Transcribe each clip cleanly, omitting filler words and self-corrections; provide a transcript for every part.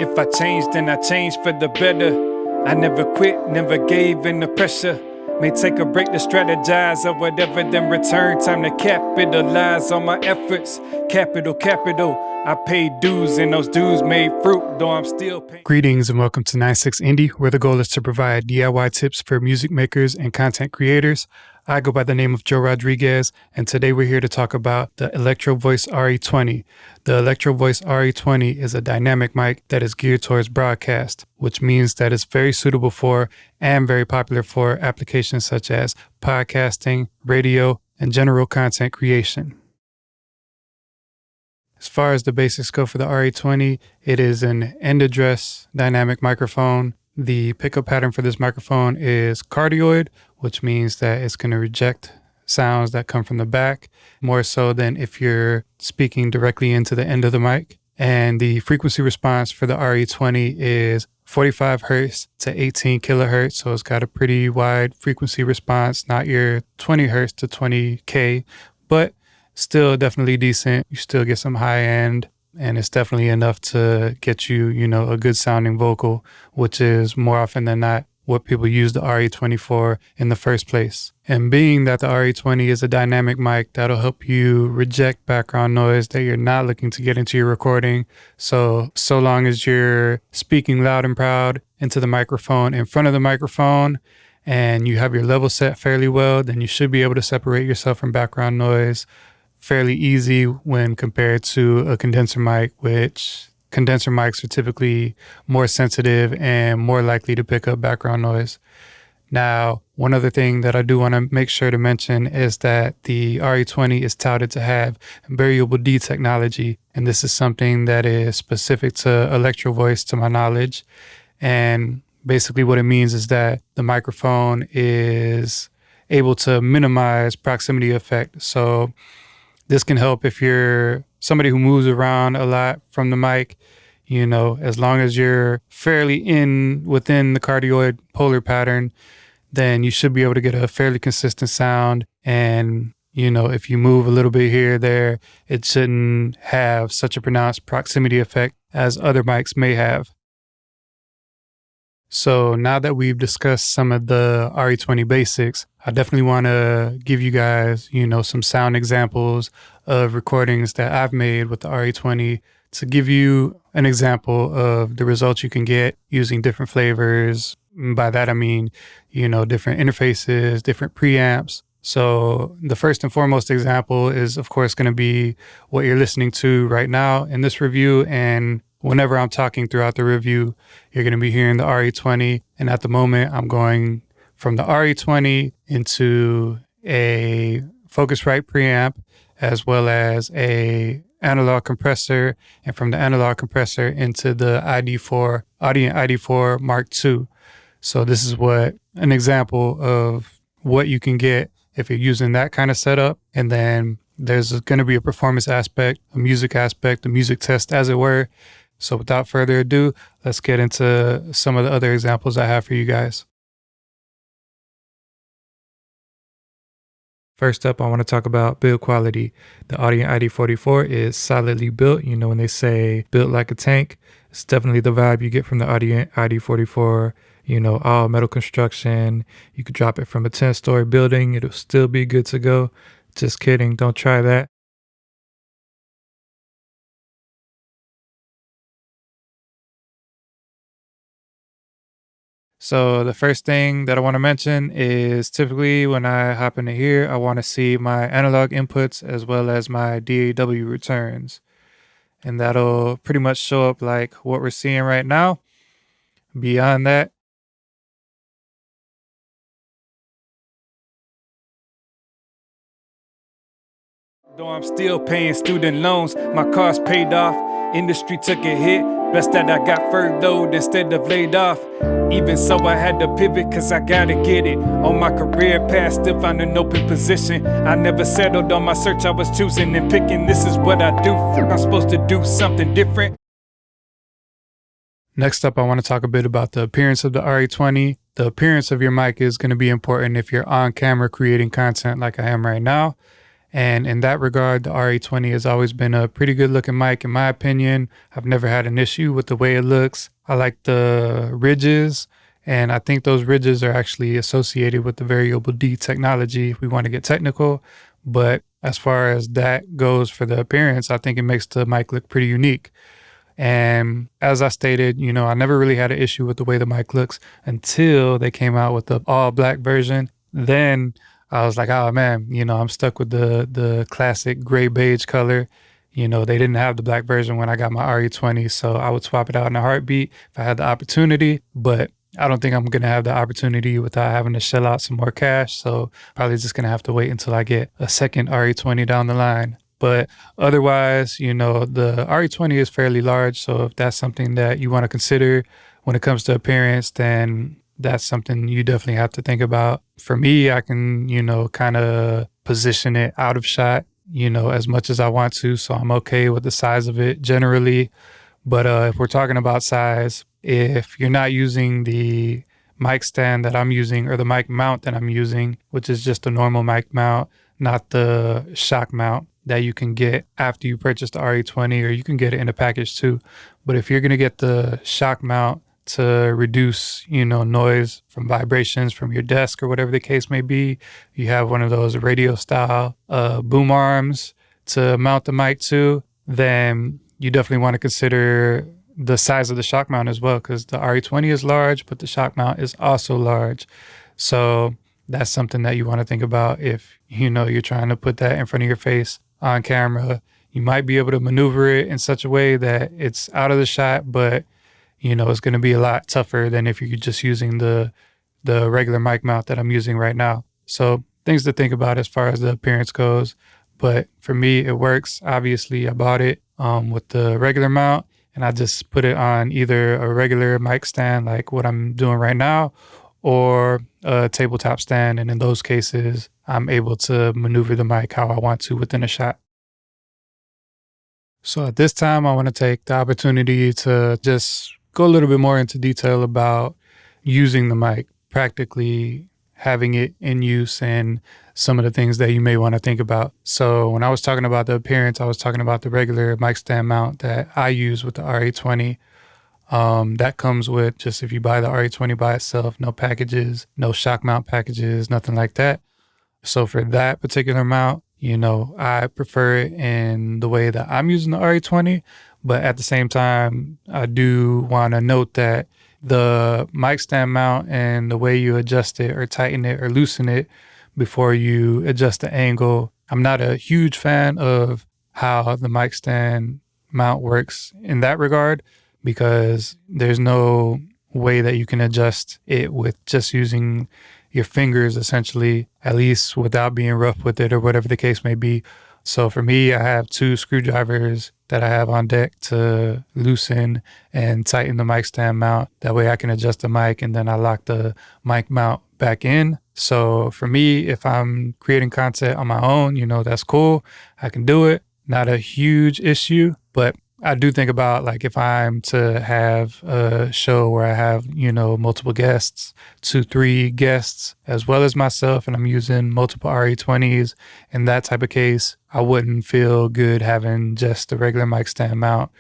If I change, then I change for the better. I never quit, never gave in the pressure. May take a break to strategize or whatever, then return. Time to capitalize on my efforts. Capital, I paid dues and those dues made fruit, though I'm still paying. Greetings and welcome to 96Indie, where the goal is to provide DIY tips for music makers and content creators. I go by the name of Joe Rodriguez, and today we're here to talk about the Electro-Voice RE20. The Electro-Voice RE20 is a dynamic mic that is geared towards broadcast, which means that it's very suitable for and very popular for applications such as podcasting, radio, and general content creation. As far as the basics go for the RE20, it is an end address dynamic microphone. The pickup pattern for this microphone is cardioid, which means that it's going to reject sounds that come from the back, more so than if you're speaking directly into the end of the mic. And the frequency response for the RE20 is 45 hertz to 18 kilohertz. So it's got a pretty wide frequency response, not your 20 hertz to 20K, but still definitely decent. You still get some high end, and it's definitely enough to get you, a good sounding vocal, which is more often than not what people use the RE20 for in the first place. And being that the RE20 is a dynamic mic, that'll help you reject background noise that you're not looking to get into your recording. So long as you're speaking loud and proud into the microphone, in front of the microphone, and you have your level set fairly well, then you should be able to separate yourself from background noise fairly easy when compared to a condenser mic, which condenser mics are typically more sensitive and more likely to pick up background noise. Now, one other thing that I do want to make sure to mention is that the RE20 is touted to have variable D technology, and this is something that is specific to Electro-Voice to my knowledge. And basically what it means is that the microphone is able to minimize proximity effect. So this can help if you're somebody who moves around a lot from the mic, as long as you're fairly within the cardioid polar pattern, then you should be able to get a fairly consistent sound. And, if you move a little bit here or there, it shouldn't have such a pronounced proximity effect as other mics may have. So now that we've discussed some of the RE20 basics, I definitely want to give you guys, some sound examples of recordings that I've made with the RE20 to give you an example of the results you can get using different flavors. By that, I mean, different interfaces, different preamps. So the first and foremost example is, of course, going to be what you're listening to right now in this review. And whenever I'm talking throughout the review, you're going to be hearing the RE20. And at the moment, I'm going from the RE20 into a Focusrite preamp, as well as a analog compressor, and from the analog compressor into the ID4, Audient ID4 Mark II. So this is an example of what you can get if you're using that kind of setup. And then there's going to be a performance aspect, a music test, as it were. So without further ado, let's get into some of the other examples I have for you guys. First up, I want to talk about build quality. The Audient ID44 is solidly built. When they say built like a tank, it's definitely the vibe you get from the Audient ID44. All metal construction. You could drop it from a 10-story building. It'll still be good to go. Just kidding. Don't try that. So the first thing that I want to mention is typically when I hop into here, I want to see my analog inputs as well as my DAW returns. And that'll pretty much show up like what we're seeing right now. Beyond that, though I'm still paying student loans, my car's paid off. Industry took a hit. Best that I got furloughed instead of laid off. Even so, I had to pivot cause I gotta get it. On my career path, still found an open position. I never settled on my search, I was choosing and picking. This is what I do. I'm supposed to do something different. Next up, I want to talk a bit about the appearance of the RE20. The appearance of your mic is going to be important if you're on camera creating content like I am right now. And in that regard, the RE20 has always been a pretty good looking mic in my opinion. I've never had an issue with the way it looks. I like the ridges, and I think those ridges are actually associated with the variable D technology if we want to get technical. But as far as that goes for the appearance, I think it makes the mic look pretty unique. And as I stated, I never really had an issue with the way the mic looks until they came out with the all black version. Then I was like, oh man, I'm stuck with the classic gray beige color. They didn't have the black version when I got my RE20, so I would swap it out in a heartbeat if I had the opportunity. But I don't think I'm going to have the opportunity without having to shell out some more cash. So probably just going to have to wait until I get a second RE20 down the line. But otherwise, the RE20 is fairly large. So if that's something that you want to consider when it comes to appearance, then that's something you definitely have to think about. For me, I can, kind of position it out of shot, as much as I want to. So I'm okay with the size of it generally. But if we're talking about size, if you're not using the mic stand that I'm using or the mic mount that I'm using, which is just a normal mic mount, not the shock mount that you can get after you purchase the RE20, or you can get it in a package too. But if you're going to get the shock mount to reduce, noise from vibrations from your desk or whatever the case may be, you have one of those radio style boom arms to mount the mic to, then you definitely want to consider the size of the shock mount as well, because the RE20 is large, but the shock mount is also large. So that's something that you want to think about if, you're trying to put that in front of your face on camera. You might be able to maneuver it in such a way that it's out of the shot, but, it's going to be a lot tougher than if you're just using the regular mic mount that I'm using right now. So things to think about as far as the appearance goes. But for me, it works. Obviously, I bought it with the regular mount, and I just put it on either a regular mic stand like what I'm doing right now, or a tabletop stand. And in those cases, I'm able to maneuver the mic how I want to within a shot. So at this time, I want to take the opportunity to just go a little bit more into detail about using the mic, practically having it in use, and some of the things that you may want to think about. So when I was talking about the appearance, I was talking about the regular mic stand mount that I use with the RE20. That comes with, just if you buy the RE20 by itself, no packages, no shock mount packages, nothing like that. So for that particular mount, I prefer it in the way that I'm using the RE20, but at the same time, I do want to note that the mic stand mount and the way you adjust it or tighten it or loosen it before you adjust the angle, I'm not a huge fan of how the mic stand mount works in that regard, because there's no way that you can adjust it with just using your fingers, essentially, at least without being rough with it or whatever the case may be. So for me, I have 2 screwdrivers that I have on deck to loosen and tighten the mic stand mount. That way I can adjust the mic, and then I lock the mic mount back in. So for me, if I'm creating content on my own, that's cool. I can do it. Not a huge issue, but I do think about, like, if I'm to have a show where I have, multiple guests, 2-3 guests, as well as myself, and I'm using multiple RE20s, in that type of case, I wouldn't feel good having just the regular mic stand mount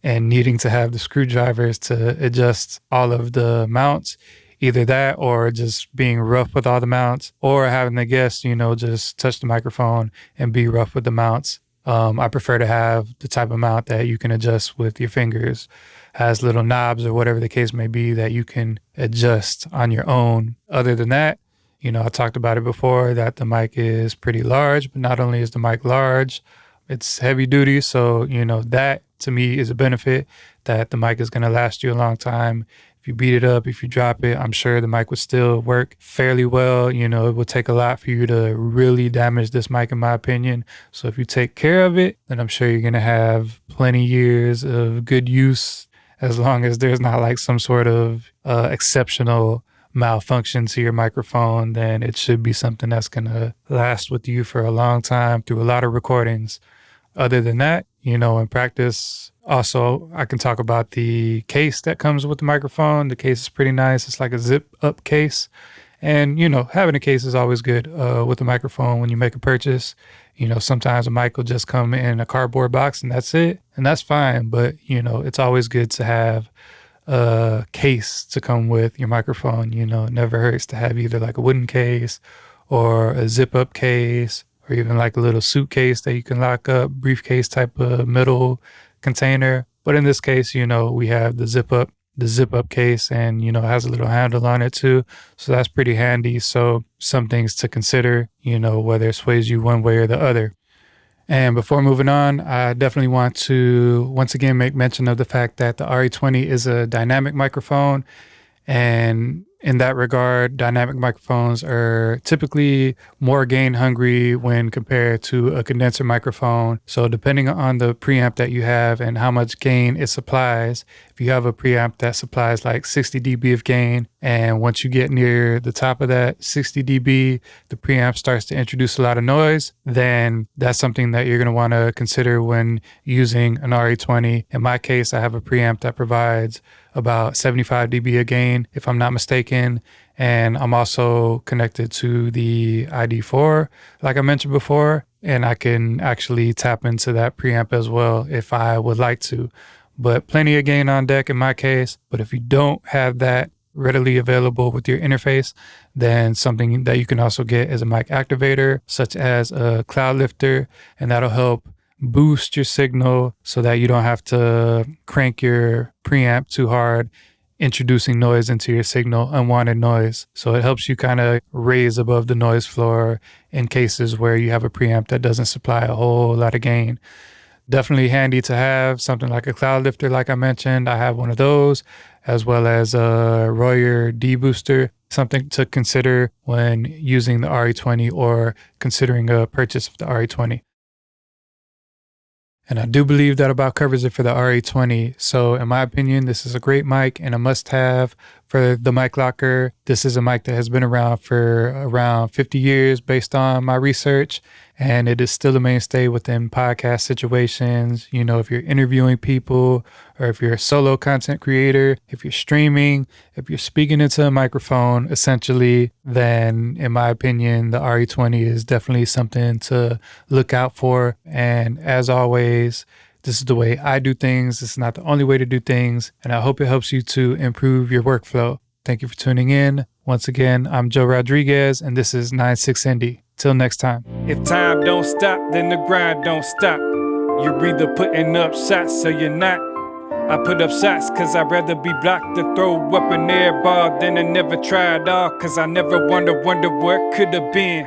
and needing to have the screwdrivers to adjust all of the mounts. Either that, or just being rough with all the mounts, or having the guests, just touch the microphone and be rough with the mounts. I prefer to have the type of mount that you can adjust with your fingers, has little knobs or whatever the case may be that you can adjust on your own. Other than that, I talked about it before that the mic is pretty large, but not only is the mic large, it's heavy duty. So, that to me is a benefit, that the mic is going to last you a long time. If you beat it up, if you drop it, I'm sure the mic would still work fairly well. It would take a lot for you to really damage this mic, in my opinion. So if you take care of it, then I'm sure you're going to have plenty years of good use, as long as there's not like some sort of exceptional malfunction to your microphone. Then it should be something that's going to last with you for a long time through a lot of recordings. Other than that, in practice, also, I can talk about the case that comes with the microphone. The case is pretty nice. It's like a zip up case, And, having a case is always good with a microphone when you make a purchase. Sometimes a mic will just come in a cardboard box and that's it. And that's fine. But, it's always good to have a case to come with your microphone. It never hurts to have either like a wooden case or a zip up case, or even like a little suitcase that you can lock up, briefcase type of metal container. But in this case, we have the zip up case, and, it has a little handle on it too. So that's pretty handy. So some things to consider, whether it sways you one way or the other. And before moving on, I definitely want to once again make mention of the fact that the RE20 is a dynamic microphone. And in that regard, dynamic microphones are typically more gain hungry when compared to a condenser microphone. So depending on the preamp that you have and how much gain it supplies, if you have a preamp that supplies like 60 dB of gain, and once you get near the top of that 60 dB, the preamp starts to introduce a lot of noise, then that's something that you're going to want to consider when using an RE20. In my case, I have a preamp that provides about 75 dB of gain, if I'm not mistaken. And I'm also connected to the ID4, like I mentioned before, and I can actually tap into that preamp as well if I would like to. But plenty of gain on deck in my case. But if you don't have that readily available with your interface, then something that you can also get is a mic activator, such as a cloud lifter, and that'll help boost your signal so that you don't have to crank your preamp too hard, introducing noise into your signal, unwanted noise. So it helps you kind of raise above the noise floor in cases where you have a preamp that doesn't supply a whole lot of gain. Definitely handy to have something like a cloud lifter, like I mentioned. I have one of those, as well as a Royer D-Booster, something to consider when using the RE20 or considering a purchase of the RE20. And I do believe that about covers it for the RE20. So in my opinion, this is a great mic and a must-have for the mic locker. This is a mic that has been around for around 50 years based on my research, and it is still a mainstay within podcast situations. If you're interviewing people, or if you're a solo content creator, if you're streaming, if you're speaking into a microphone, essentially, then in my opinion, the RE20 is definitely something to look out for. And as always, this is the way I do things. It's not the only way to do things. And I hope it helps you to improve your workflow. Thank you for tuning in. Once again, I'm Joe Rodriguez, and this is 96Indie. Till next time. If time don't stop, then the grind don't stop. You're either putting up shots or you're not. I put up shots cause I'd rather be blocked to throw up an air ball than I never try at all. Cause I never wonder what could have been.